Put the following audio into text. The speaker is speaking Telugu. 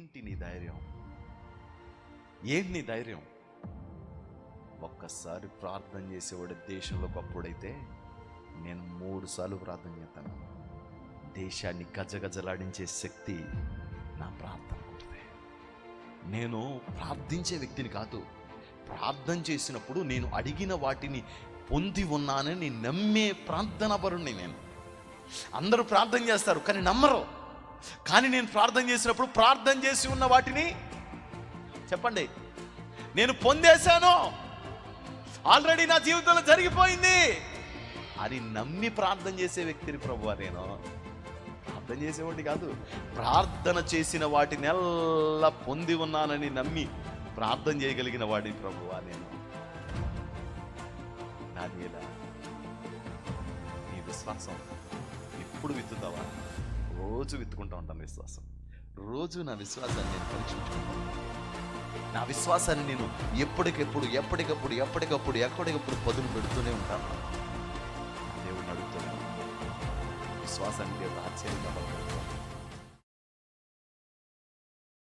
ఏంటి నీ ధైర్యం? ఏంటి నీ ధైర్యం? ఒక్కసారి ప్రార్థన చేసేవాడు దేశంలో గొప్పడైతే నేను 3 సార్లు ప్రార్థన చేస్తాను. దేశాన్ని గజగజలాడించే శక్తి నా ప్రార్థన ఉంటుంది. నేను ప్రార్థించే వ్యక్తిని కాదు, ప్రార్థన చేసినప్పుడు నేను అడిగిన వాటిని పొంది ఉన్నానని నమ్మే ప్రార్థనాపరుణ్ణి నేను. అందరూ ప్రార్థన చేస్తారు కానీ నమ్మరు. కానీ నేను ప్రార్థన చేసినప్పుడు ప్రార్థన చేసి ఉన్న వాటిని చెప్పండి నేను పొందేశాను, ఆల్రెడీ నా జీవితంలో జరిగిపోయింది అని నమ్మి ప్రార్థన చేసే వ్యక్తిని ప్రభువా నేను. ప్రార్థన చేసేవాడిని కాదు, ప్రార్థన చేసిన వాటినెల్లా పొంది ఉన్నానని నమ్మి ప్రార్థన చేయగలిగిన వాడి ప్రభువా నేను. దానియేలా నీ విశ్వాసం ఎప్పుడు విత్తుతావా? రోజు విత్తుకుంటా ఉంటాను విశ్వాసం. రోజు నా విశ్వాసాన్ని నేను పరీక్షించుకుంటాను. నా విశ్వాసాన్ని నేను ఎప్పటికప్పుడు పదును పెడుతూనే ఉంటాను. దేవుడిని అడుగుతూనే ఉంటాను. విశ్వాసాన్ని దేవుడు ఆశ్చర్యంగా పలుకుతాడు.